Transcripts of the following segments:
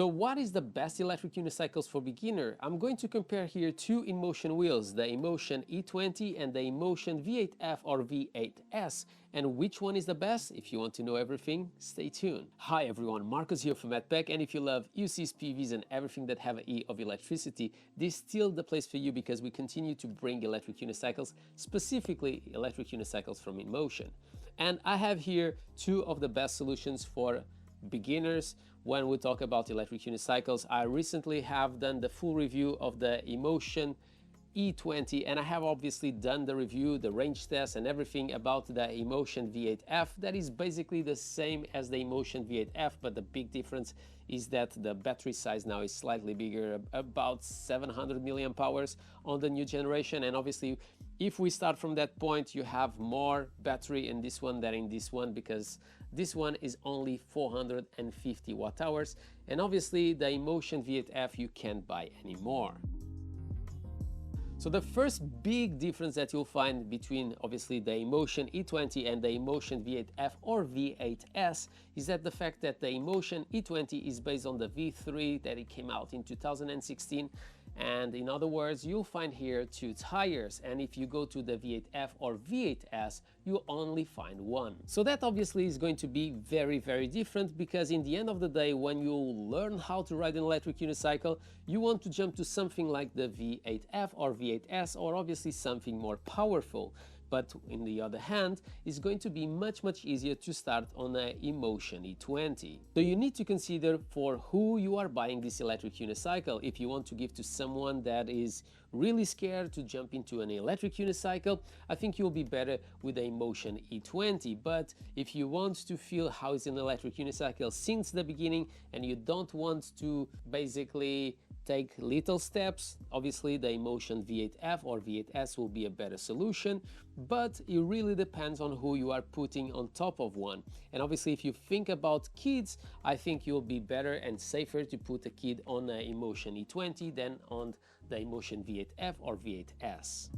So what is the best electric unicycles for beginner? I'm going to compare here two Inmotion wheels, the Inmotion E20 and the Inmotion V8F or V8S. And which one is the best? If you want to know everything, stay tuned. Hi everyone, Marcos here from MADpack, and if you love UCs, PVs and everything that have an E of electricity, this is still the place for you because we continue to bring electric unicycles, specifically electric unicycles from Inmotion. And I have here two of the best solutions for beginners when we talk about electric unicycles. I recently have done the full review of the Inmotion E20 and I have obviously done the review, the range test and everything about the Inmotion V8F. That is basically the same as the Inmotion V8F, but the big difference is that the battery size now is slightly bigger, about 700 milliamp hours on the new generation. And obviously if we start from that point, you have more battery in this one than in this one, because this one is only 450 watt hours, and obviously the Inmotion V8F you can't buy anymore. So the first big difference that you'll find between obviously the Inmotion E20 and the Inmotion V8F or V8S is that the fact that the Inmotion E20 is based on the V3 that it came out in 2016, and in other words you'll find here two tires, and if you go to the V8F or V8S you only find one. So that obviously is going to be very different, because in the end of the day when you learn how to ride an electric unicycle you want to jump to something like the V8F or V8S or obviously something more powerful. But on the other hand, it's going to be much easier to start on a Inmotion E20. So you need to consider for who you are buying this electric unicycle. If you want to give to someone that is really scared to jump into an electric unicycle, I think you'll be better with the Inmotion E20. But if you want to feel how is an electric unicycle since the beginning and you don't want to basically take little steps, obviously the Inmotion V8F or V8S will be a better solution, but it really depends on who you are putting on top of one. And obviously if you think about kids, I think you'll be better and safer to put a kid on a Inmotion E20 than on the Inmotion V8F or V8S.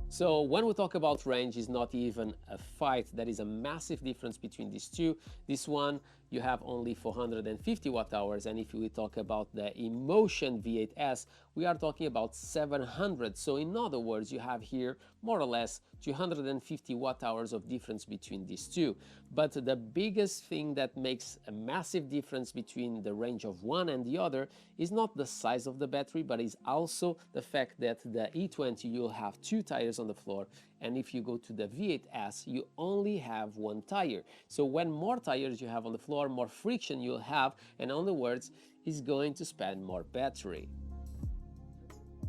So when we talk about range, it's not even a fight. There is a massive difference between these two. This one you have only 450 watt hours, and if we talk about the Inmotion V8S we are talking about 700. So in other words you have here more or less 250 watt hours of difference between these two. But the biggest thing that makes a massive difference between the range of one and the other is not the size of the battery, but is also the fact that the E20 you'll have two tires on the floor, and if you go to the V8S you only have one tire. So when more tires you have on the floor, more friction you'll have, and in other words is going to spend more battery.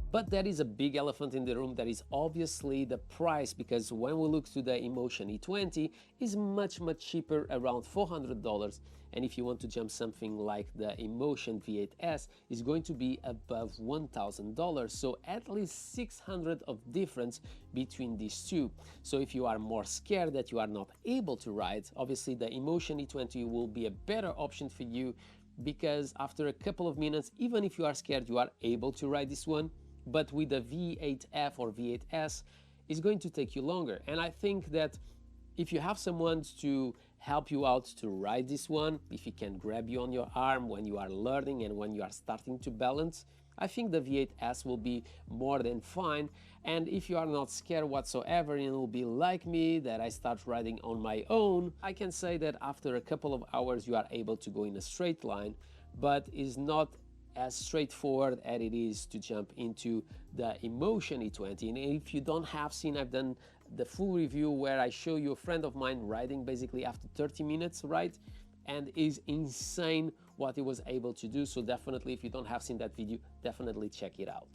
But there is a big elephant in the room, that is obviously the price, because when we look to the Inmotion E20 is much cheaper, around $400, and if you want to jump something like the Inmotion V8S is going to be above $1,000, so at least 600 of difference between these two. So if you are more scared that you are not able to ride, obviously the Inmotion E20 will be a better option for you, because after a couple of minutes, even if you are scared, you are able to ride this one. But with the V8F or V8S, it's going to take you longer. And I think that if you have someone to help you out to ride this one, if he can grab you on your arm when you are learning and when you are starting to balance, I think the V8S will be more than fine. And if you are not scared whatsoever and it will be like me, that I start riding on my own, I can say that after a couple of hours you are able to go in a straight line, but it's not as straightforward as it is to jump into the Inmotion E20. And if you don't have seen, I've done the full review where I show you a friend of mine riding basically after 30 minutes, right? And is insane what he was able to do. So definitely, if you don't have seen that video, definitely check it out.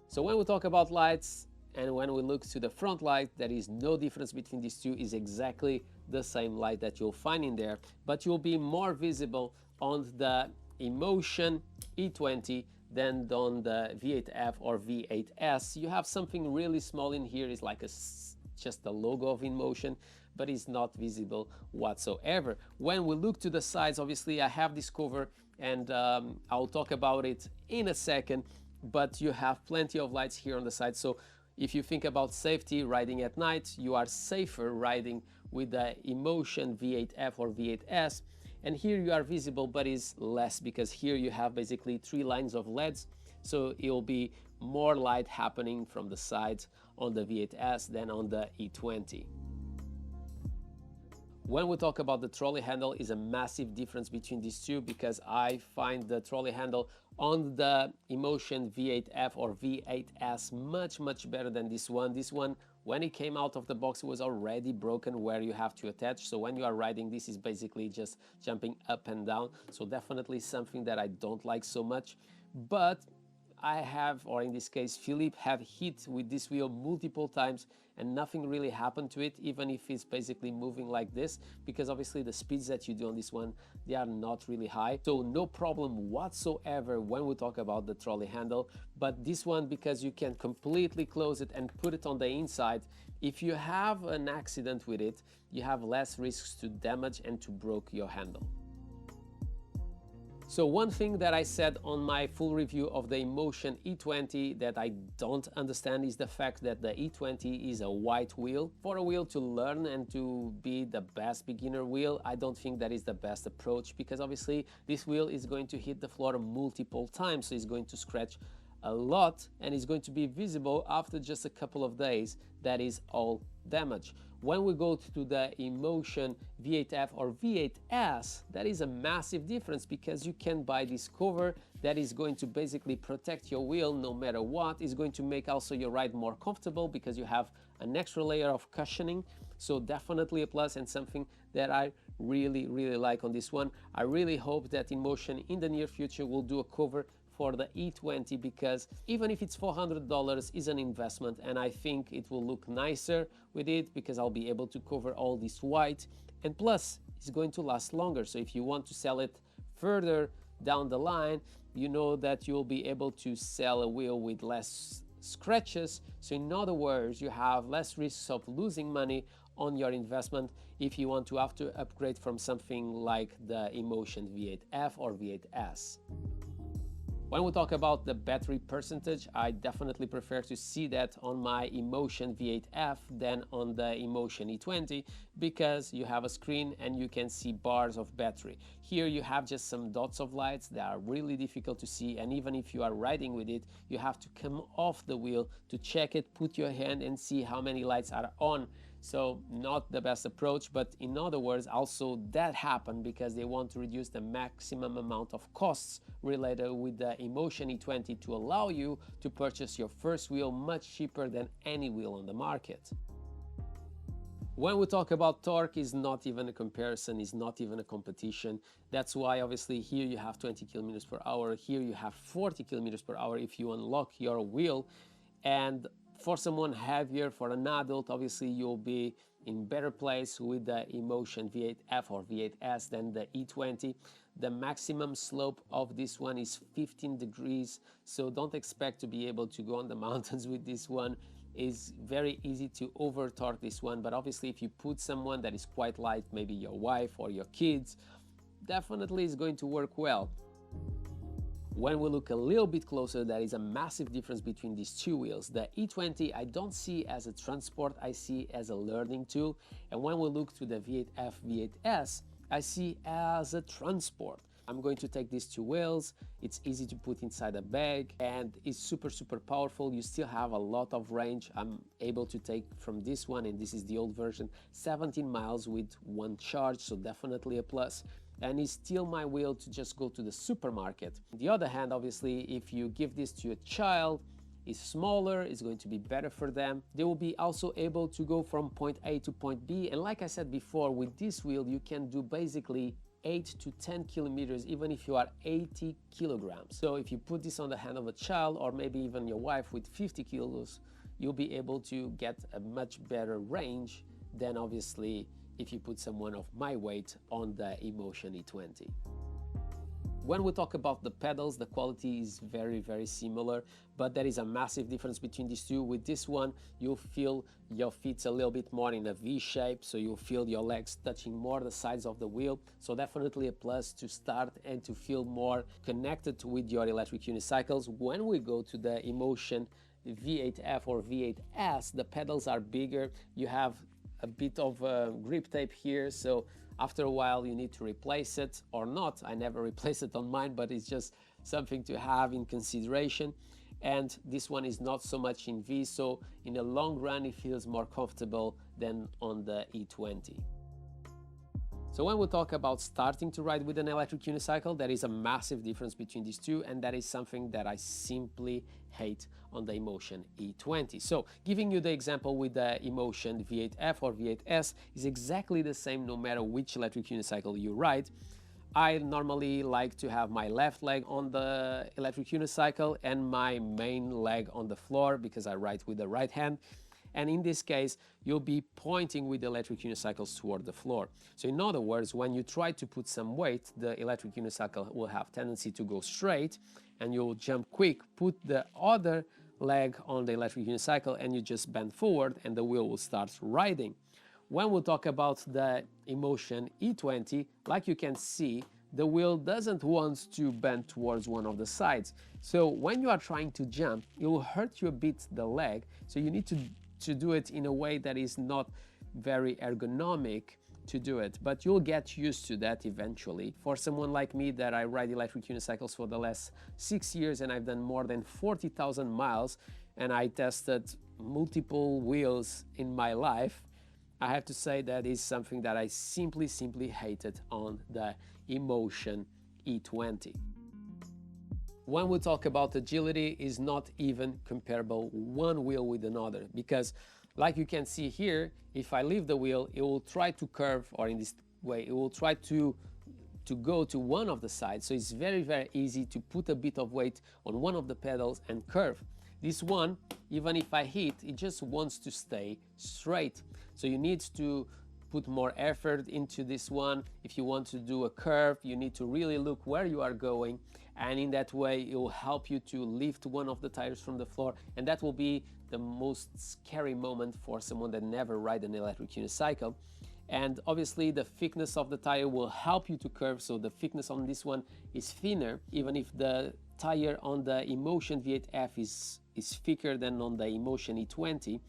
So when we talk about lights and when we look to the front light, there is no difference between these two, is exactly the same light that you'll find in there, but you'll be more visible on the Inmotion E20 than on the V8F or V8S. You have something really small in here, is like just the logo of Inmotion, but it's not visible whatsoever. When we look to the sides, obviously I have this cover and I'll talk about it in a second, but you have plenty of lights here on the side. So if you think about safety riding at night, you are safer riding with the Inmotion V8F or V8S. and here you are visible, but it's less because here you have basically 3 lines of LEDs, so it will be more light happening from the sides on the V8S than on the E20. When we talk about the trolley handle, is a massive difference between these two, because I find the trolley handle on the Inmotion V8F or V8S much better than this one. This one, when it came out of the box, it was already broken where you have to attach. So when you are riding, this is basically just jumping up and down. So definitely something that I don't like so much. But I have, or in this case Philippe, have hit with this wheel multiple times and nothing really happened to it, even if it's basically moving like this, because obviously the speeds that you do on this one, they are not really high. So no problem whatsoever when we talk about the trolley handle. But this one, because you can completely close it and put it on the inside, if you have an accident with it, you have less risks to damage and to break your handle. So one thing that I said on my full review of the Inmotion E20 that I don't understand is the fact that the E20 is a white wheel. For a wheel to learn and to be the best beginner wheel, I don't think that is the best approach, because obviously this wheel is going to hit the floor multiple times, so it's going to scratch a lot and is going to be visible after just a couple of days. That is all damage. When we go to the Inmotion V8F or V8S, that is a massive difference, because you can buy this cover that is going to basically protect your wheel no matter what. It's going to make also your ride more comfortable because you have an extra layer of cushioning. So definitely a plus, and something that I really like on this one. I really hope that Inmotion in the near future will do a cover for the E20, because even if it's $400, is an investment, and I think it will look nicer with it because I'll be able to cover all this white, and plus it's going to last longer. So if you want to sell it further down the line, you know that you'll be able to sell a wheel with less scratches. So in other words, you have less risks of losing money on your investment if you want to have to upgrade from something like the Inmotion V8F or V8S. When we talk about the battery percentage, I definitely prefer to see that on my Inmotion V8F than on the Inmotion E20, because you have a screen and you can see bars of battery. Here you have just some dots of lights that are really difficult to see, and even if you are riding with it, you have to come off the wheel to check it, put your hand and see how many lights are on. So not the best approach, but in other words, also that happened because they want to reduce the maximum amount of costs related with the Inmotion E20 to allow you to purchase your first wheel much cheaper than any wheel on the market. When we talk about torque, is not even a comparison, is not even a competition. That's why obviously here you have 20 kilometers per hour, here you have 40 kilometers per hour if you unlock your wheel. And for someone heavier, for an adult, obviously you'll be in better place with the Inmotion V8F or V8S than the E20. The maximum slope of this one is 15 degrees, so don't expect to be able to go on the mountains with this one. It's very easy to over torque this one, but obviously if you put someone that is quite light, maybe your wife or your kids, definitely is going to work well. When we look a little bit closer, there is a massive difference between these two wheels. The E20 I don't see as a transport, I see as a learning tool. And when we look to the V8F, V8S, I see as a transport. I'm going to take these two wheels, it's easy to put inside a bag, and it's super powerful. You still have a lot of range. I'm able to take from this one, and this is the old version, 17 miles with one charge, so definitely a plus. And it's still my wheel to just go to the supermarket. On the other hand, obviously, if you give this to a child, it's smaller, it's going to be better for them. They will be also able to go from point A to point B. And like I said before, with this wheel, you can do basically 8 to 10 kilometers, even if you are 80 kilograms. So if you put this on the hand of a child, or maybe even your wife with 50 kilos, you'll be able to get a much better range than obviously if you put someone of my weight on the Inmotion E20. When we talk about the pedals, the quality is very similar, but there is a massive difference between these two. With this one, you'll feel your feet a little bit more in a V shape, so you'll feel your legs touching more the sides of the wheel. So definitely a plus to start and to feel more connected with your electric unicycles. When we go to the Inmotion V8F or V8S, the pedals are bigger. You have a bit of grip tape here, so After a while you need to replace it or not. I never replace it on mine, but it's just something to have in consideration. And this one is not so much in V, so in the long run it feels more comfortable than on the E20. So when we talk about starting to ride with an electric unicycle, there is a massive difference between these two, and that is something that I simply hate on the Inmotion E20. So giving you the example with the Inmotion V8F or V8S is exactly the same no matter which electric unicycle you ride. I normally like to have my left leg on the electric unicycle and my main leg on the floor because I ride with the right hand. And in this case, you'll be pointing with the electric unicycles toward the floor. So in other words, when you try to put some weight, the electric unicycle will have tendency to go straight and you'll jump quick, put the other leg on the electric unicycle and you just bend forward and the wheel will start riding. When we talk about the Inmotion E20, like you can see, the wheel doesn't want to bend towards one of the sides. So when you are trying to jump, it will hurt you a bit the leg. So you need to do it in a way that is not very ergonomic to do it, but you'll get used to that eventually. For someone like me that I ride electric unicycles for the last 6 years and I've done more than 40,000 miles and I tested multiple wheels in my life, I have to say that is something that I simply hated on the Inmotion E20. When we talk about agility, is not even comparable one wheel with another, because like you can see here, if I leave the wheel, it will try to curve, or in this way, it will try to go to one of the sides. So it's very easy to put a bit of weight on one of the pedals and curve. This one, even if I hit, it just wants to stay straight. So you need to put more effort into this one. If you want to do a curve, you need to really look where you are going, and in that way it will help you to lift one of the tires from the floor, and that will be the most scary moment for someone that never ride an electric unicycle. And obviously the thickness of the tire will help you to curve, so the thickness on this one is thinner. Even if the tire on the Inmotion V8F is thicker than on the Inmotion E20,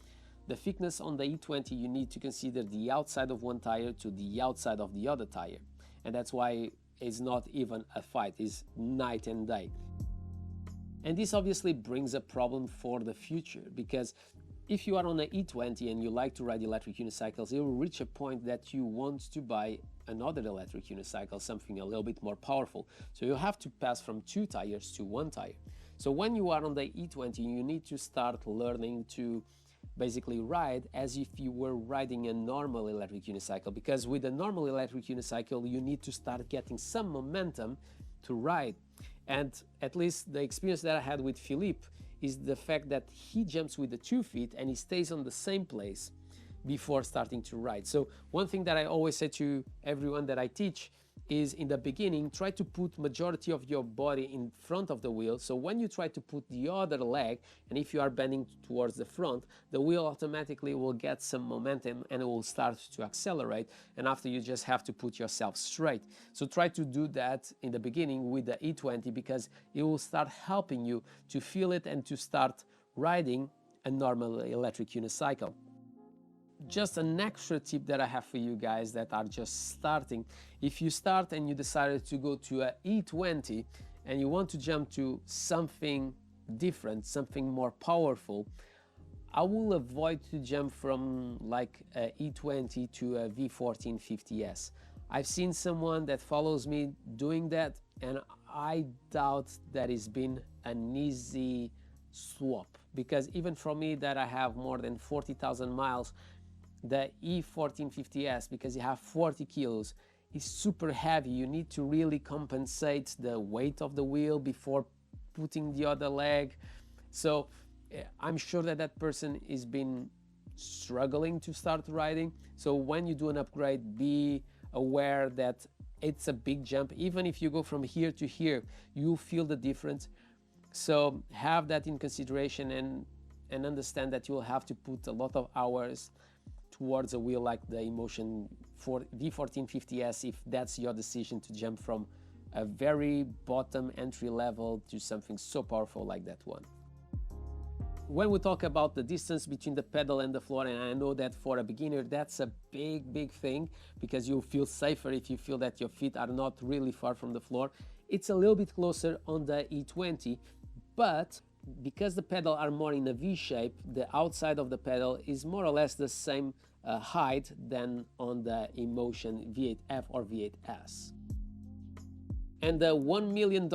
the thickness on the E20, you need to consider the outside of one tire to the outside of the other tire, and that's why it's not even a fight, it's night and day. And this obviously brings a problem for the future, because if you are on an E20 and you like to ride electric unicycles, it will reach a point that you want to buy another electric unicycle, something a little bit more powerful. So you have to pass from 2 tires to 1 tire. So when you are on the E20, you need to start learning to basically ride as if you were riding a normal electric unicycle, because with a normal electric unicycle, you need to start getting some momentum to ride. And at least the experience that I had with Philippe is the fact that he jumps with the 2 feet and he stays on the same place before starting to ride. So one thing that I always say to everyone that I teach is, in the beginning, try to put majority of your body in front of the wheel. So when you try to put the other leg, and if you are bending towards the front, the wheel automatically will get some momentum and it will start to accelerate, and after you just have to put yourself straight. So try to do that in the beginning with the E20, because it will start helping you to feel it and to start riding a normal electric unicycle. Just an extra tip that I have for you guys that are just starting: if you start and you decided to go to a E20 and you want to jump to something different, something more powerful, I will avoid to jump from like a E20 to a V1450S. I've seen someone that follows me doing that, and I doubt that it's been an easy swap, because even for me that I have more than 40,000 miles, the E1450S, because you have 40 kilos, is super heavy. You need to really compensate the weight of the wheel before putting the other leg. So I'm sure that that person has been struggling to start riding. So when you do an upgrade, be aware that it's a big jump. Even if you go from here to here, you feel the difference. So have that in consideration, and understand that you will have to put a lot of hours towards a wheel like the Inmotion V1450S if that's your decision to jump from a very bottom entry level to something so powerful like that one. when we talk about the distance between the pedal and the floor, and I know that for a beginner that's a big thing, because you feel safer if you feel that your feet are not really far from the floor. It's a little bit closer on the E20, but because the pedal are more in a V shape, the outside of the pedal is more or less the same height than on the Inmotion V8F or V8S. And the $1 million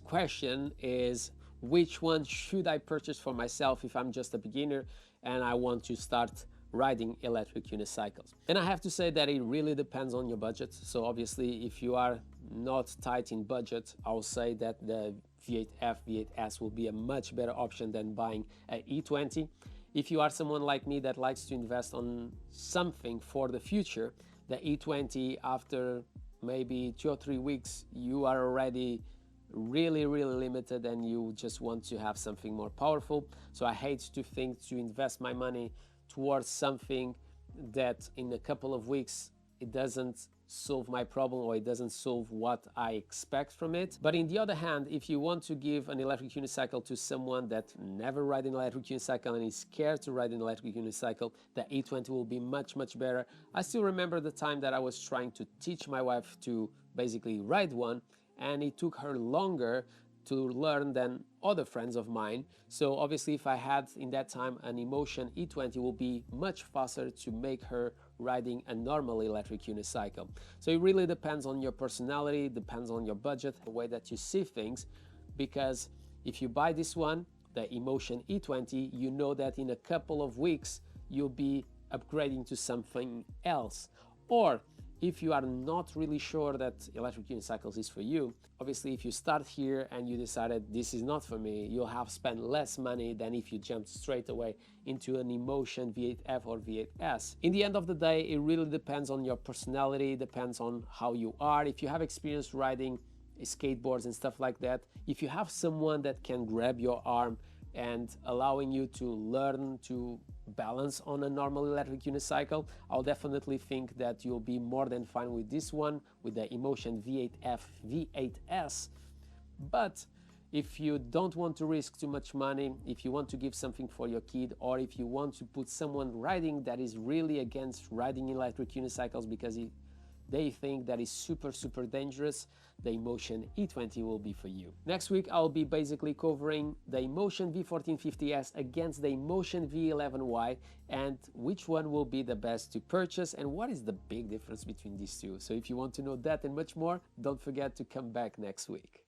question is, which one should I purchase for myself if I'm just a beginner and I want to start riding electric unicycles? And I have to say that it really depends on your budget. So obviously, if you are not tight in budget, I'll say that the V8F, V8S will be a much better option than buying an E20. If you are someone like me that likes to invest on something for the future, the E20, after maybe 2 or 3 weeks, you are already really limited and you just want to have something more powerful. So I hate to think to invest my money towards something that in a couple of weeks it doesn't solve my problem, or it doesn't solve what I expect from it. But in the other hand, if you want to give an electric unicycle to someone that never ride an electric unicycle and is scared to ride an electric unicycle, the E20 will be much better. I still remember the time that I was trying to teach my wife to basically ride one, and it took her longer to learn than other friends of mine. So obviously, if I had in that time an Inmotion E20, will be much faster to make her riding a normal electric unicycle. So it really depends on your personality, depends on your budget, the way that you see things, because if you buy this one, the Inmotion E20, you know that in a couple of weeks you'll be upgrading to something else. Or if you are not really sure that electric unicycles is for you, obviously if you start here and you decided this is not for me, you'll have spent less money than if you jumped straight away into an Inmotion V8F or V8S. In the end of the day, it really depends on your personality, depends on how you are. If you have experience riding skateboards and stuff like that, if you have someone that can grab your arm and allowing you to learn to balance on a normal electric unicycle, I'll definitely think that you'll be more than fine with this one, with the Inmotion V8F, V8S. But if you don't want to risk too much money, if you want to give something for your kid, or if you want to put someone riding that is really against riding electric unicycles because they think that is super dangerous, the Inmotion E20 will be for you. Next week, I'll be basically covering the Inmotion V1450S against the Inmotion V11Y, and which one will be the best to purchase and what is the big difference between these two. So if you want to know that and much more, don't forget to come back next week.